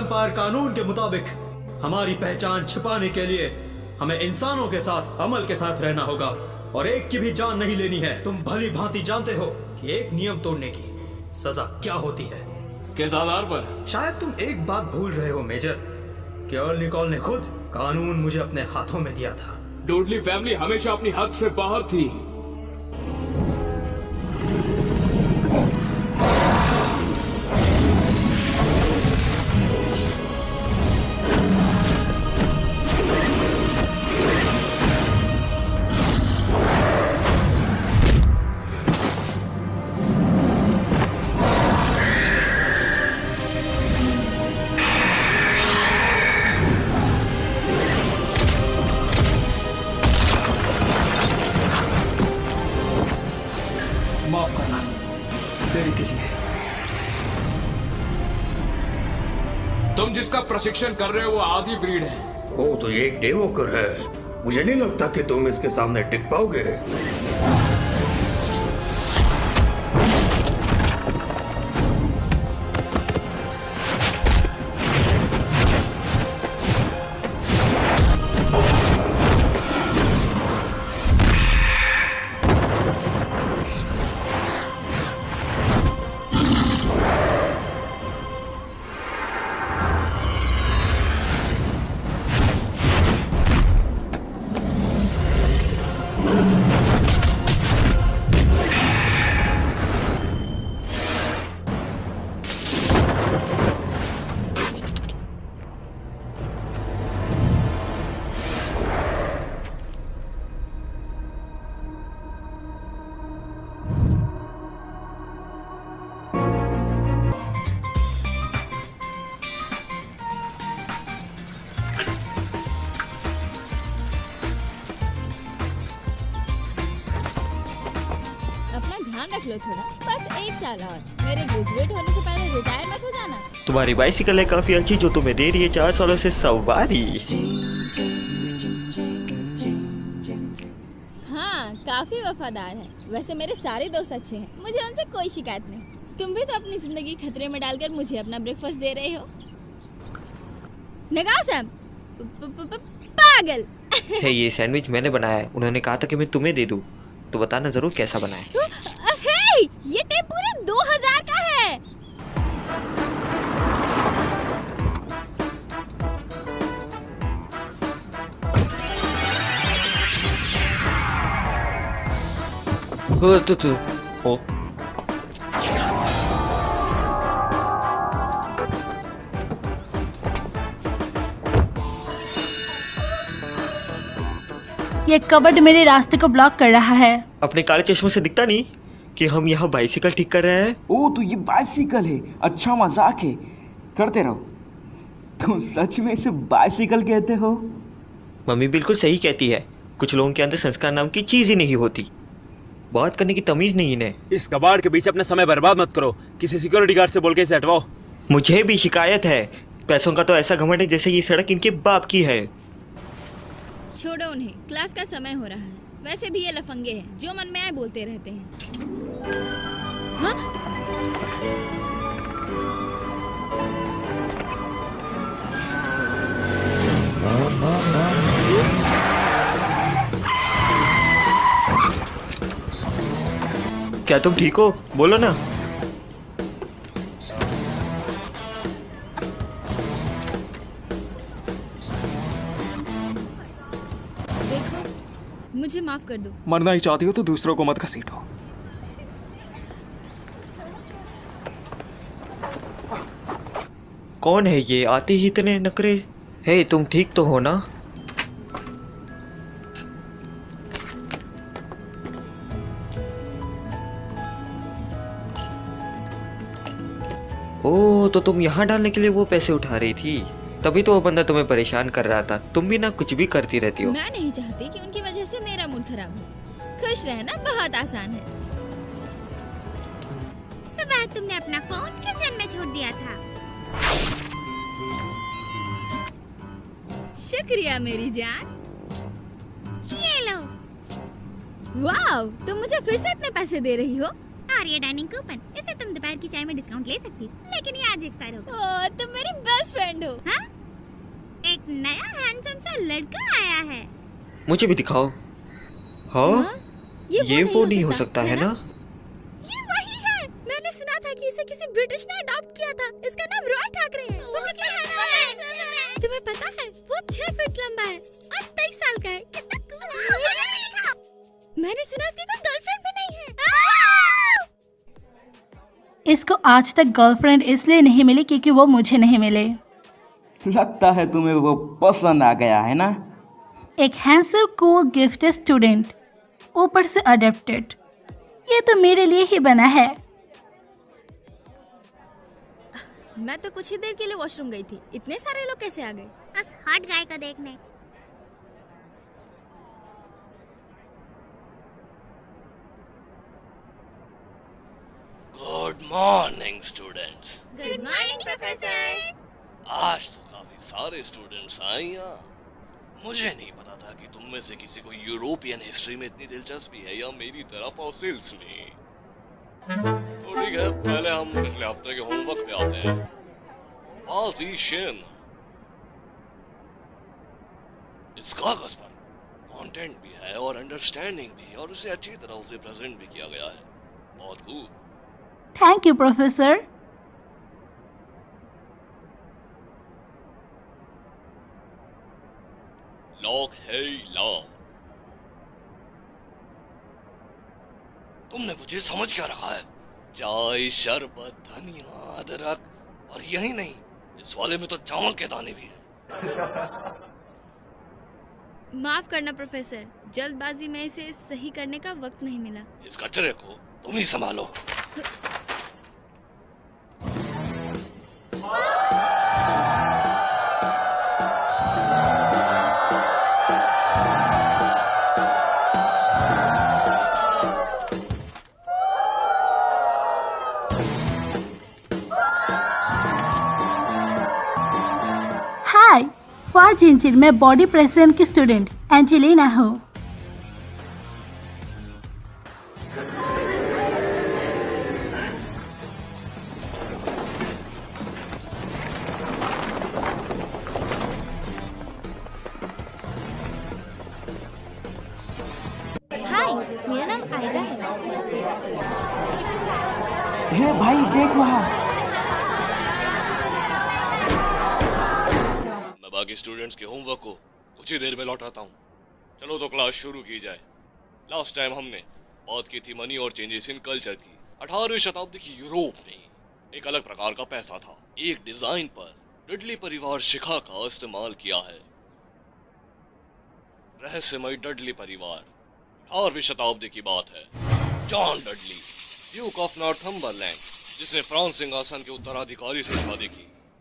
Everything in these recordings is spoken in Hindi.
वैम्पायर कानून के मुताबिक हमारी पहचान छिपाने के लिए हमें इंसानों के साथ, अमल के साथ रहना होगा और एक की भी जान नहीं लेनी है। तुम भली भांति जानते हो कि एक नियम तोड़ने की सजा क्या होती है। किस आधार पर? शायद तुम एक बात भूल रहे हो मेजर, कि अर्ल निकोल ने खुद कानून मुझे अपने हाथों में दिया था। डोडली फैमिली हमेशा अपनी हद से बाहर थी। माफ करना देरी के लिए। तुम जिसका प्रशिक्षण कर रहे हो वो आधी ब्रीड है। वो तो ये एक डेवोकर है। मुझे नहीं लगता कि तुम इसके सामने टिक पाओगे। ध्यान रख लो थोड़ा, बस 1 साल और। मेरे ग्रेजुएट होने से पहले रिटायर मत हो जाना। तुम्हारी बाइसिकल है काफी अच्छी जो तुम्हें दे रही है 4 सालों से सवारी। हाँ, काफी वफादार है। वैसे मेरे सारे दोस्त अच्छे हैं, मुझे उनसे कोई शिकायत नहीं। तुम भी तो अपनी जिंदगी खतरे में डालकर मुझे अपना ब्रेकफास्ट दे रहे हो। नगाओ सैम, पागल। है ये सैंडविच मैंने बनाया है। उन्होंने कहा था कि मैं तुम्हें दे दूं, तो बताना जरूर कैसा बना है। हे, ये टेप पूरे 2000 का है। हो ये कबर्ड मेरे रास्ते को ब्लॉक कर रहा है। अपने काले चश्मे से दिखता नहीं कि हम यहाँ बाइसिकल ठीक कर रहे हैं। ओ तो ये बाइसिकल है, अच्छा मजाक है, करते रहो। तुम सच में इसे बाइसिकल कहते हो? मम्मी बिल्कुल सही कहती है, कुछ लोगों के अंदर संस्कार नाम की चीज ही नहीं होती। बात करने की तमीज नहीं इन्हें। इस कबाड़ के बीच अपना समय बर्बाद मत करो, किसी सिक्योरिटी गार्ड से बोल के इसे हटवाओ। मुझे भी शिकायत है। पैसों का तो ऐसा घमंड है जैसे ये सड़क इनके बाप की है। छोड़ो उन्हें, क्लास का समय हो रहा है। वैसे भी ये लफंगे हैं, जो मन में आए बोलते रहते हैं। हाँ? क्या तुम ठीक हो? बोलो ना। देखो, मुझे माफ कर दो। मरना ही चाहती हो तो दूसरों को मत घसीटो। कौन है ये? आते ही इतने नखरे। हे, तुम ठीक तो हो ना? ओह, तो तुम यहाँ डालने के लिए वो पैसे उठा रही थी, तभी तो वो बंदा तुम्हें परेशान कर रहा था। तुम भी ना कुछ भी करती रहती हो। मैं नहीं चाहती कि उनकी वजह से मेरा मूड खराब हो। खुश रहना बहुत आसान है। सुबह तुमने अपना फोन किचन में छोड़ दिया था। शुक्रिया मेरी जान। ये लो। वाह, तुम मुझे फिर से इतने पैसे दे रही हो। और ये डाइनिंग कूपन, इसे तुम दोपहर की चाय में डिस्काउंट ले सकती, लेकिन ये आज एक्सपायर होगा। ओह, तुम मेरी बेस्ट फ्रेंड हो। हाँ? एक नया हैंडसम सा लड़का आया है। मुझे भी दिखाओ। हाँ, ये वो नहीं हो सकता है ना? ये वही है। मैंने सुना था कि इसे किसी ब्रिटिश ने अडॉप्ट किया था। इसका नाम रॉय ठाकरे है। वो कितना हैंडसम है। तुम्हें पता है वो 6 फीट लंबा है और 23 साल का है। कितना कूल है। मैंने सुना उसकी कोई गर्लफ्रेंड भी नहीं है। इसको आज तक गर्लफ्रेंड इसलिए नहीं मिली क्योंकि वो मुझे नहीं मिले। लगता है तुम्हें वो पसंद आ गया है ना? एक हैंडसम कूल गिफ्टेड स्टूडेंट, ऊपर से अडेप्टेड। ये तो मेरे लिए ही बना है। मैं तो कुछ ही देर के लिए वॉशरूम गई थी, इतने सारे लोग कैसे आ गए? बस हॉट गाय को देखने। Good morning students. Good morning professor. आज तो काफी सारे स्टूडेंट्स आए यहाँ। मुझे नहीं पता था कि तुम में से किसी को यूरोपियन हिस्ट्री में इतनी दिलचस्पी है या मेरी तरह फॉसिल्स में। तो ठीक है, पहले हम पिछले हफ्ते के होमवर्क पे आते हैं। पोजीशन। इस कागज पर कंटेंट भी है और अंडरस्टैंडिंग भी, और उसे अच्छी तरह से प्रेजेंट भी किया गया है। बहुत खूब। Thank you professor. लॉक है लॉक। तुमने मुझे समझ क्या रखा है? चाय, शरबत, धनिया, अदरक, और यही नहीं, इस वाले में तो चावल के दाने भी हैं। माफ करना प्रोफेसर, जल्दबाजी में इसे सही करने का वक्त नहीं मिला। इस कचरे को तुम ही संभालो। हाय, फॉर जिंजिल, मैं बॉडी प्रेसिडेंट की स्टूडेंट एंजेलिना हूँ। हाय, मेरा नाम आयदा है। हे भाई देख वहाँ। मैं बाकी स्टूडेंट्स के होमवर्क को कुछ ही देर में लौटाता हूँ। चलो तो क्लास शुरू की जाए। लास्ट टाइम हमने बात की थी मनी और चेंजेस इन कल्चर की। 18वीं शताब्दी की यूरोप में एक अलग प्रकार का पैसा था। एक डिजाइन पर डडली परिवार शिखा का इस्तेमाल किया है। रहस्यमय डडली परिवार। 18वीं शताब्दी की बात है। John Dudley, Duke of Northumberland, जिसने फ्रांस सिंहासन के उत्तराधिकारी से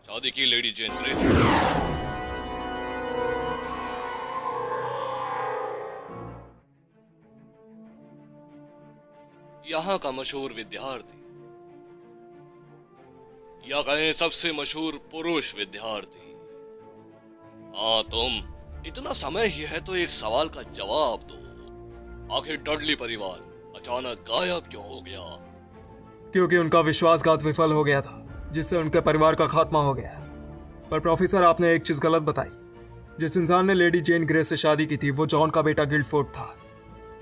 शादी की लेडी जेन ग्रेस। यहाँ का मशहूर विद्यार्थी, या कहें सबसे मशहूर पुरुष विद्यार्थी। हाँ तुम, इतना समय ही है तो एक सवाल का जवाब दो। आखिर डडली परिवार अचानक गायब क्यों हो गया? क्योंकि उनका विश्वासघात विफल हो गया था, जिससे उनके परिवार का खात्मा हो गया। पर प्रोफेसर, आपने एक चीज गलत बताई। जिस इंसान ने लेडी जेन ग्रे से शादी की थी वो जॉन का बेटा गिल्डफोर्ड था।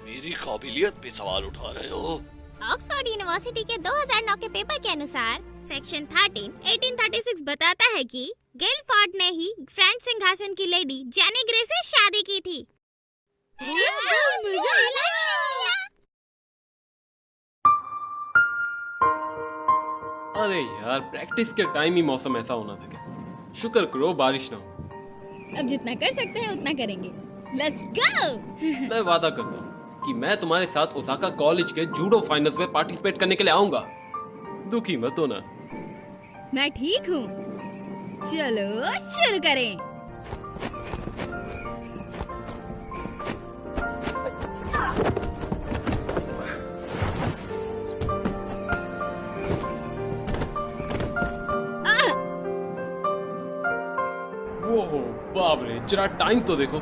मेरी काबिलियत पे सवाल उठा रहे हो? ऑक्सफोर्ड यूनिवर्सिटी के 2009 के पेपर के अनुसार सेक्शन 13 1836 बताता है कि गिल्डफोर्ड ने ही फ्रेंच सिंहासन की लेडी जेनी ग्रे से शादी की थी। अरे यार, प्रैक्टिस के टाइम ही मौसम ऐसा होना था क्या? शुक्र करो बारिश ना हो। अब जितना कर सकते हैं उतना करेंगे। Let's go. मैं वादा करता हूँ कि मैं तुम्हारे साथ ओसाका कॉलेज के जूडो फाइनल्स में पार्टिसिपेट करने के लिए आऊंगा। दुखी मत होना। मैं ठीक हूँ। चलो शुरू करें। बाप रे, जरा टाइम तो देखो।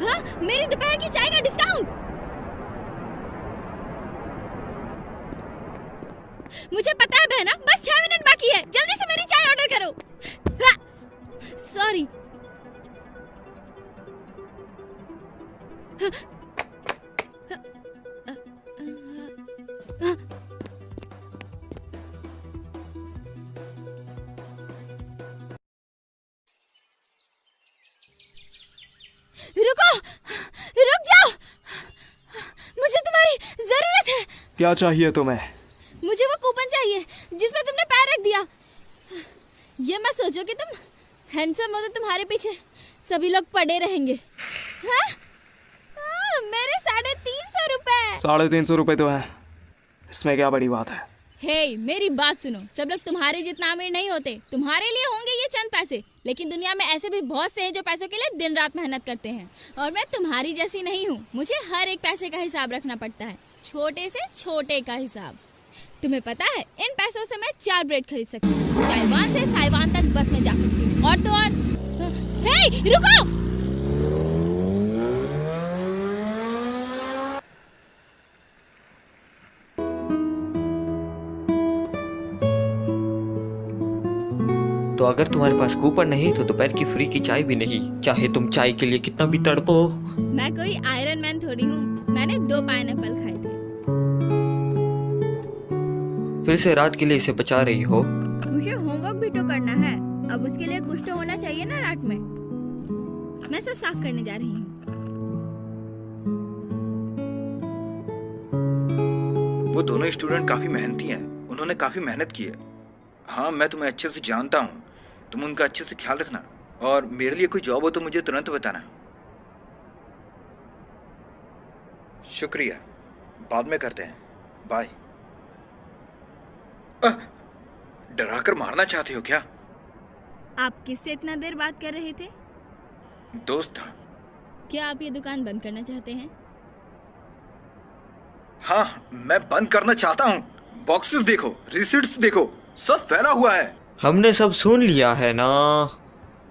हाँ, मेरी दोपहर की चाय का डिस्काउंट। मुझे पता है बहना, बस 6 मिनट बाकी है। जल्दी से मेरी चाय ऑर्डर करो। सॉरी। रुको, रुक जाओ, मुझे तुम्हारी जरूरत है। क्या चाहिए तुम्हें? मुझे वो कूपन चाहिए जिसमें तुमने पैर रख दिया। ये मत सोचो कि तुम हैंडसम हो तो तुम्हारे पीछे सभी लोग पड़े रहेंगे। हाँ? मेरे 350 रुपए। 350 रुपए तो है, इसमें क्या बड़ी बात है? हे, मेरी बात सुनो। सब लोग तुम्हारे जितना अमीर नहीं होते। तुम्हारे लिए होंगे ये चंद पैसे, लेकिन दुनिया में ऐसे भी बहुत से हैं जो पैसों के लिए दिन रात मेहनत करते हैं। और मैं तुम्हारी जैसी नहीं हूँ। मुझे हर एक पैसे का हिसाब रखना पड़ता है, छोटे से छोटे का हिसाब। तुम्हें पता है, इन पैसों से मैं 4 ब्रेड खरीद सकती हूँ। चाइवान से साइवान तक बस में जा सकती हूँ। और तो और। हे, रुको! तो अगर तुम्हारे पास कूपन नहीं तो दोपहर की फ्री की चाय भी नहीं, चाहे तुम चाय के लिए कितना भी तड़पो। मैं कोई आयरन मैन थोड़ी हूँ। मैंने 2 पाइनएप्पल खाए थे। फिर से रात के लिए इसे बचा रही हो। मुझे होमवर्क भी तो करना है। अब उसके लिए कुछ तो होना चाहिए ना रात में। मैं सब साफ करने जा रही हूँ। वो दोनों स्टूडेंट काफी मेहनती हैं। उन्होंने काफी मेहनत की है। हाँ, मैं तुम्हें अच्छे से जानता हूँ। तुम उनका अच्छे से ख्याल रखना, और मेरे लिए कोई जॉब हो तो मुझे तुरंत बताना। शुक्रिया, बाद में करते हैं। बाय। डराकर मारना चाहते हो क्या? आप किससे इतना देर बात कर रहे थे? दोस्त था। क्या आप ये दुकान बंद करना चाहते हैं? हाँ, मैं बंद करना चाहता हूँ। बॉक्सेस देखो, रिसीट्स देखो, सब फैला हुआ है। हमने सब सुन लिया है ना।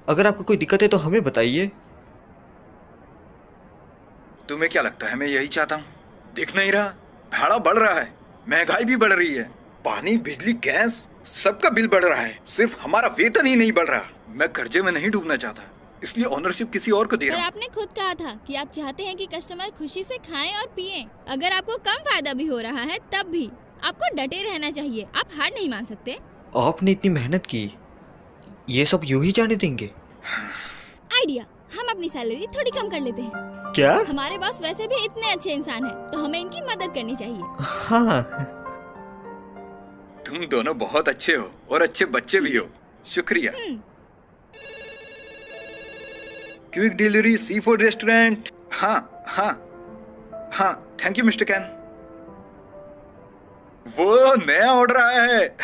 अगर आपको कोई दिक्कत है तो हमें बताइए। तुम्हें क्या लगता है मैं यही चाहता हूँ? दिख नहीं रहा? भाड़ा बढ़ रहा है, महंगाई भी बढ़ रही है, पानी, बिजली, गैस, सबका बिल बढ़ रहा है। सिर्फ हमारा वेतन ही नहीं बढ़ रहा। मैं कर्जे में नहीं डूबना चाहता, इसलिए ओनरशिप किसी और को दे रहा हूँ। आपने खुद कहा था कि आप चाहते हैं कि कस्टमर खुशी से खाएं और पिएं। अगर आपको कम फायदा भी हो रहा है तब भी आपको डटे रहना चाहिए। आप हार नहीं मान सकते। आपने इतनी मेहनत की, ये सब यूं ही जाने देंगे? आइडिया, हम अपनी सैलरी थोड़ी कम कर लेते हैं। क्या? हमारे बॉस वैसे भी इतने अच्छे इंसान हैं, तो हमें इनकी मदद करनी चाहिए। हाँ। तुम दोनों बहुत अच्छे हो और अच्छे बच्चे भी हो। शुक्रिया। Quick delivery sea food restaurant. हाँ हाँ हाँ, थैंक यू मिस्टर कैन। वो नया ऑर्डर आया है।